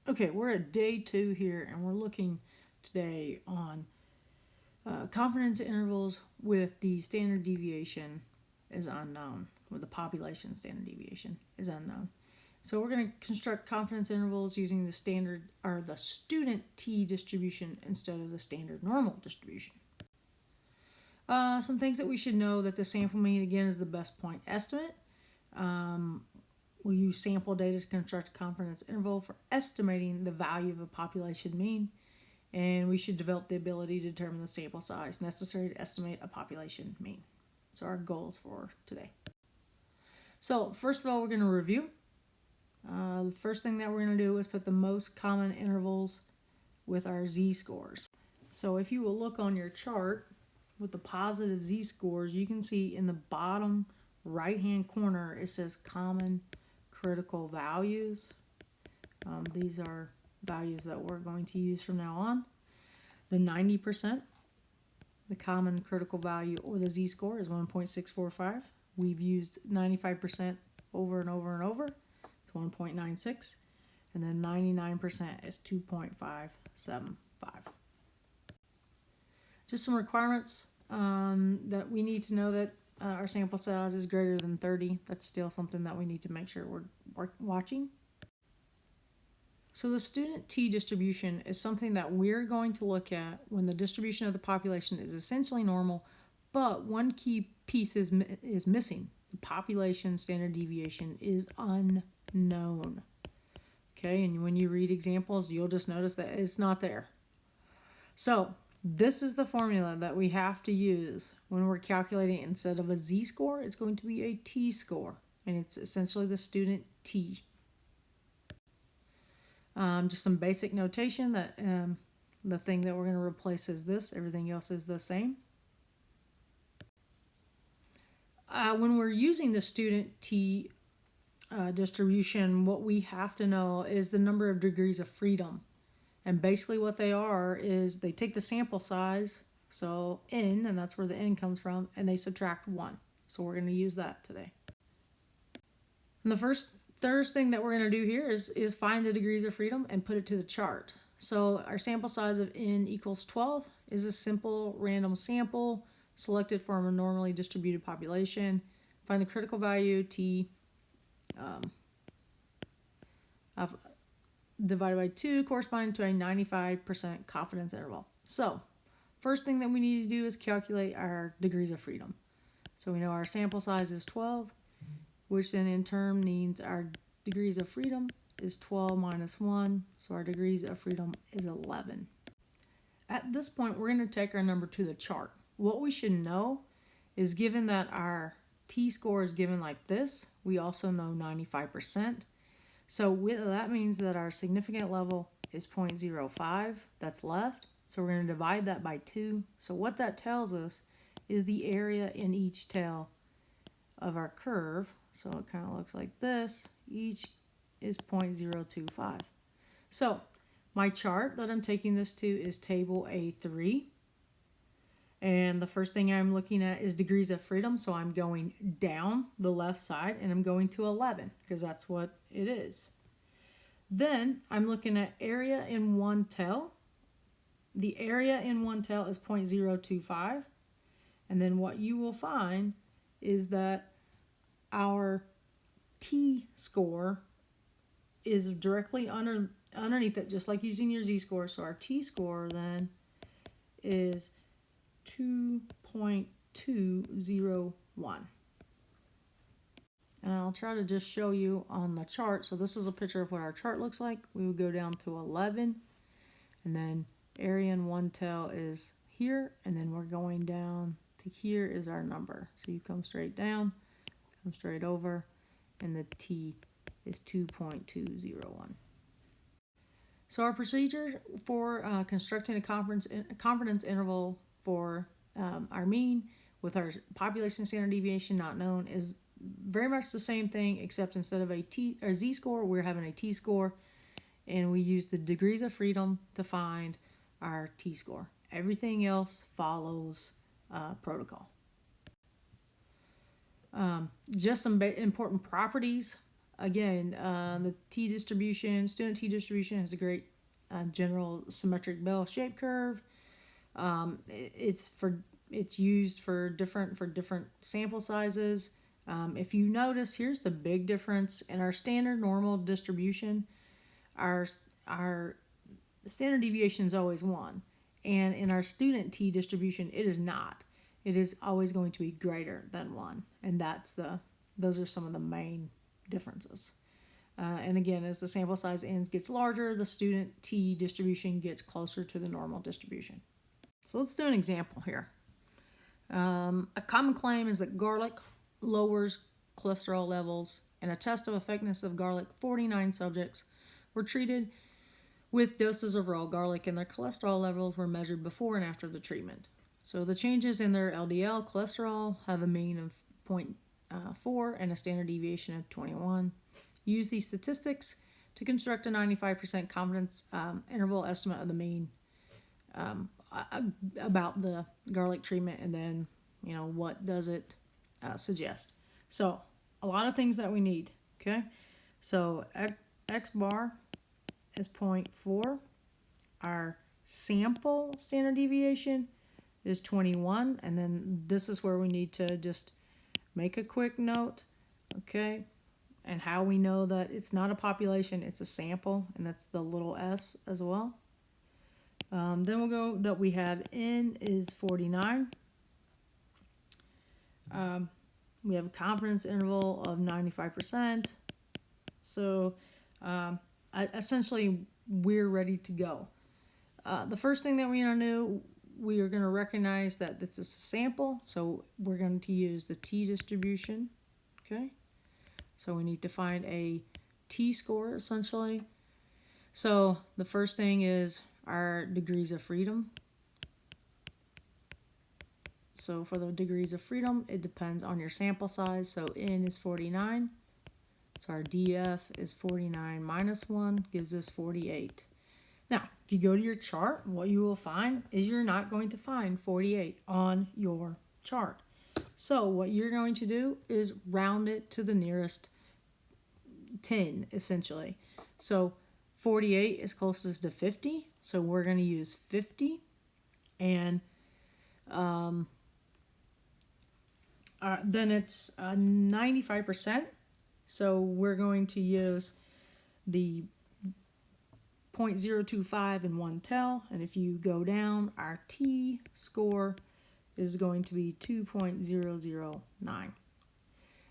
Okay, we're at day 2 here, and we're looking today on confidence intervals with the standard deviation is unknown, with the population standard deviation is unknown. So we're going to construct confidence intervals using the standard or the student t distribution instead of the standard normal distribution. Some things that we should know: that the sample mean again is the best point estimate. We'll use sample data to construct a confidence interval for estimating the value of a population mean, and we should develop the ability to determine the sample size necessary to estimate a population mean. So our goals for today. So first of all, we're going to review. The first thing that we're going to do is put the most common intervals with our z-scores. So if you will look on your chart with the positive z-scores, you can see in the bottom right-hand corner it says common critical values. These are values that we're going to use from now on. The 90%, the common critical value or the z-score is 1.645. We've used 95% over and over and over. It's 1.96. And then 99% is 2.575. Just some requirements that we need to know: that our sample size is greater than 30. That's still something that we need to make sure we're watching. So the student t distribution is something that we're going to look at when the distribution of the population is essentially normal, but one key piece is missing. The population standard deviation is unknown. Okay, and when you read examples, you'll just notice that it's not there. So this is the formula that we have to use when we're calculating. Instead of a z-score, it's going to be a t-score, and it's essentially the student t. Just some basic notation that the thing that we're going to replace is this. Everything else is the same. When we're using the student t distribution, what we have to know is the number of degrees of freedom. And basically what they are is they take the sample size, so n, and that's where the n comes from, and they subtract 1. So we're going to use that today. And the first thing that we're going to do here is find the degrees of freedom and put it to the chart. So our sample size of n equals 12 is a simple random sample selected from a normally distributed population. Find the critical value t divided by 2 corresponding to a 95% confidence interval. So first thing that we need to do is calculate our degrees of freedom. So we know our sample size is 12, which then in turn means our degrees of freedom is 12 minus 1, so our degrees of freedom is 11. At this point, we're going to take our number to the chart. What we should know is, given that our t-score is given like this, we also know 95%. So that means that our significant level is 0.05, that's left. So we're going to divide that by 2. So what that tells us is the area in each tail of our curve. So it kind of looks like this. Each is 0.025. So my chart that I'm taking this to is table A3. And the first thing I'm looking at is degrees of freedom. So I'm going down the left side and I'm going to 11 because that's what it is. Then I'm looking at area in one tail. The area in one tail is 0.025. And then what you will find is that our t-score is directly underneath it, just like using your z-score. So our t-score then is 2.201. And I'll try to just show you on the chart. So this is a picture of what our chart looks like. We would go down to 11, and then area in one tail is here, and then we're going down to here is our number. So you come straight down, come straight over, and the t is 2.201. So our procedure for constructing a confidence interval for our mean with our population standard deviation not known is very much the same thing, except instead of a z-score, we're having a t-score, and we use the degrees of freedom to find our t-score. Everything else follows protocol. Just some important properties Again, the T distribution, student T distribution has a great general symmetric bell-shaped curve. It's used for different sample sizes. If you notice, here's the big difference in our standard normal distribution. Our standard deviation is always 1, and in our student T distribution, it is not. It is always going to be greater than 1, and those are some of the main differences. And again, as the sample size n gets larger, the student T distribution gets closer to the normal distribution. So let's do an example here. A common claim is that garlic lowers cholesterol levels. In a test of effectiveness of garlic, 49 subjects were treated with doses of raw garlic, and their cholesterol levels were measured before and after the treatment. So the changes in their LDL cholesterol have a mean of 0.4 and a standard deviation of 21. Use these statistics to construct a 95% confidence interval estimate of the mean about the garlic treatment, and then what does it suggest. So a lot of things that we need. Okay, so x bar is 0.4. Our sample standard deviation is 21, and then this is where we need to just make a quick note. Okay, and how we know that it's not a population, it's a sample, and that's the little s as well. Then we'll go that we have n is 49. We have a confidence interval of 95%. So essentially, we're ready to go. The first thing that we are going to do, we are going to recognize that this is a sample, so we're going to use the T distribution. Okay, so we need to find a t-score essentially. So the first thing is our degrees of freedom. So for the degrees of freedom, it depends on your sample size. So n is 49. So our df is 49 minus 1 gives us 48. Now, if you go to your chart, what you will find is you're not going to find 48 on your chart. So what you're going to do is round it to the nearest 10, essentially. So 48 is closest to 50, so we're going to use 50. And then it's 95%, so we're going to use the 0.025 and 1 tel, and if you go down, our t-score is going to be 2.009.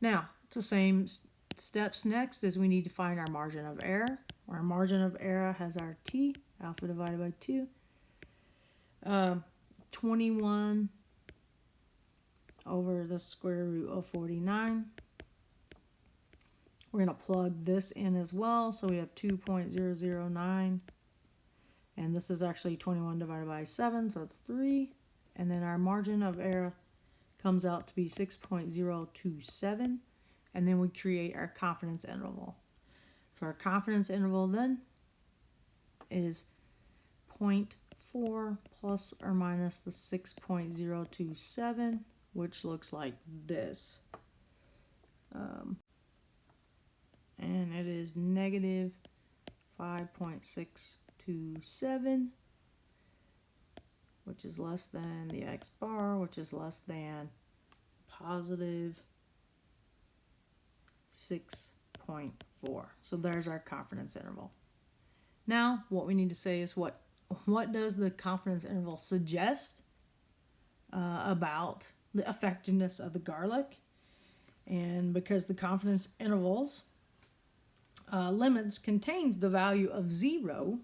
Now, it's the same steps next is we need to find our margin of error. Our margin of error has our t, alpha divided by 2. 21 over the square root of 49. We're going to plug this in as well, so we have 2.009. And this is actually 21 divided by 7, so it's 3. And then our margin of error comes out to be 6.027. And then we create our confidence interval. So our confidence interval then is 0.4 plus or minus the 6.027, which looks like this. And it is negative 5.627, which is less than the x bar, which is less than positive 6.4. So there's our confidence interval. Now, what we need to say is what does the confidence interval suggest about the effectiveness of the garlic? And because the confidence intervals limits contains the value of 0,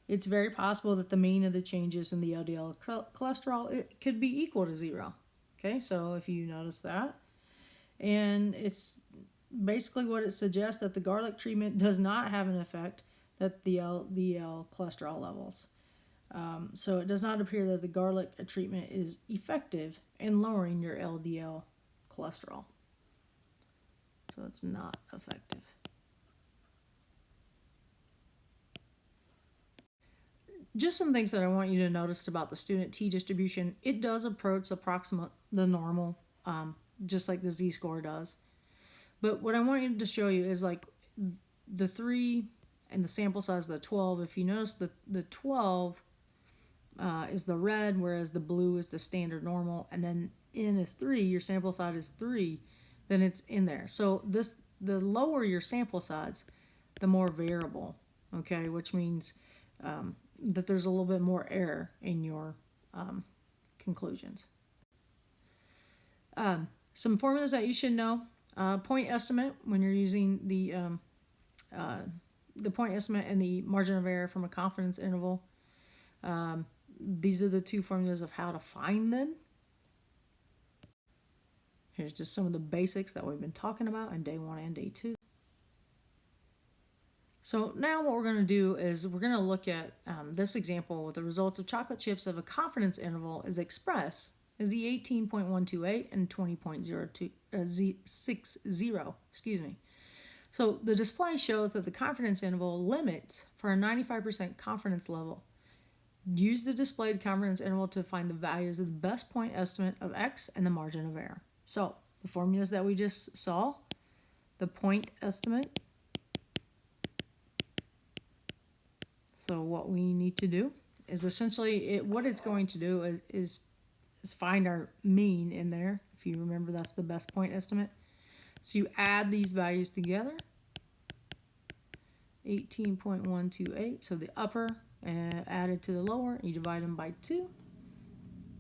it's very possible that the mean of the changes in the LDL cholesterol it could be equal to 0. Okay, so if you notice that, and it's basically what it suggests that the garlic treatment does not have an effect at the LDL cholesterol levels. So it does not appear that the garlic treatment is effective in lowering your LDL cholesterol. So it's not effective. Just some things that I want you to notice about the student T distribution. It does approach approximate the normal, just like the Z-score does. But what I want you to show you is like the 3 and the sample size of the 12. If you notice the 12 is the red, whereas the blue is the standard normal, and then N is 3, your sample size is 3, then it's in there. So the lower your sample size, the more variable, okay, which means that there's a little bit more error in your conclusions. Some formulas that you should know. Point estimate, when you're using the point estimate and the margin of error from a confidence interval. These are the two formulas of how to find them. Here's just some of the basics that we've been talking about in day 1 and day 2. So now what we're going to do is we're going to look at this example with the results of chocolate chips of a confidence interval is expressed as the 18.128 and 20.060. Excuse me. So the display shows that the confidence interval limits for a 95% confidence level. Use the displayed confidence interval to find the values of the best point estimate of x and the margin of error. So the formulas that we just saw, the point estimate. So what we need to do is essentially what it's going to do is find our mean in there. If you remember, that's the best point estimate. So you add these values together. 18.128, so the upper added to the lower, you divide them by 2,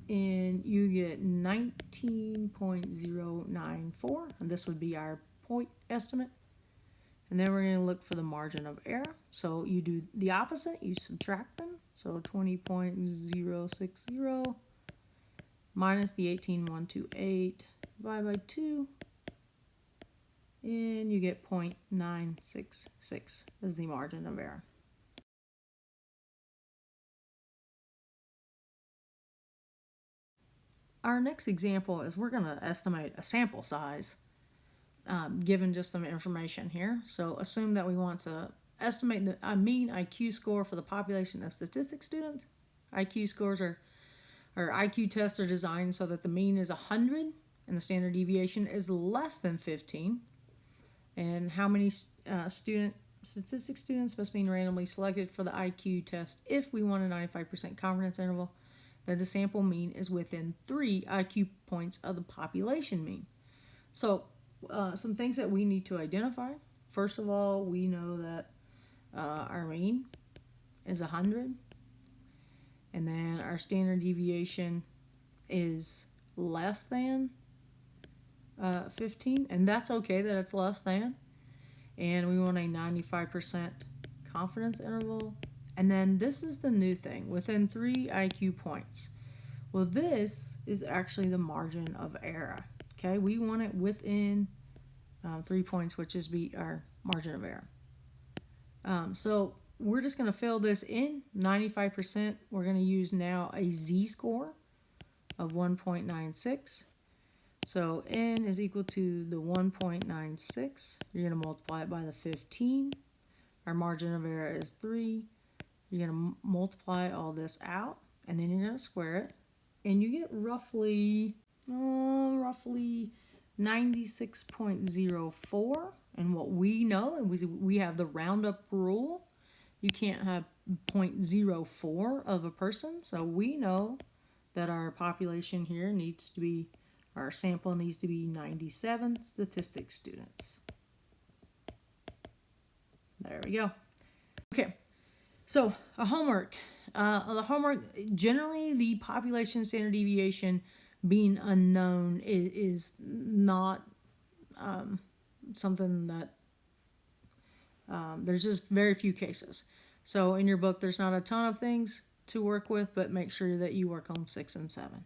and you get 19.094, and this would be our point estimate. And then we're going to look for the margin of error. So you do the opposite, you subtract them. So 20.060 minus the 18.128 divided by 2, and you get 0.966 as the margin of error. Our next example is we're going to estimate a sample size given just some information here. So assume that we want to estimate a mean IQ score for the population of statistics students. IQ scores or IQ tests are designed so that the mean is 100 and the standard deviation is less than 15. And how many statistics students must be randomly selected for the IQ test if we want a 95% confidence interval that the sample mean is within 3 IQ points of the population mean. So some things that we need to identify. First of all, we know that our mean is 100, and then our standard deviation is less than 15, and that's okay that it's less than. And we want a 95% confidence interval. And then this is the new thing, within 3 IQ points. Well, this is actually the margin of error. Okay, we want it within 3 points, which is our margin of error. So we're just going to fill this in, 95%. We're going to use now a z-score of 1.96. So n is equal to the 1.96. You're going to multiply it by the 15. Our margin of error is 3. You're going to multiply all this out, and then you're going to square it. And you get roughly 96.04. And what we know, and we have the roundup rule, you can't have 0.04 of a person. So we know that our population here needs to be, our sample needs to be 97 statistics students. There we go. Okay, so a homework. The homework, generally the population standard deviation being unknown is not something that, there's just very few cases. So in your book, there's not a ton of things to work with, but make sure that you work on 6 and 7.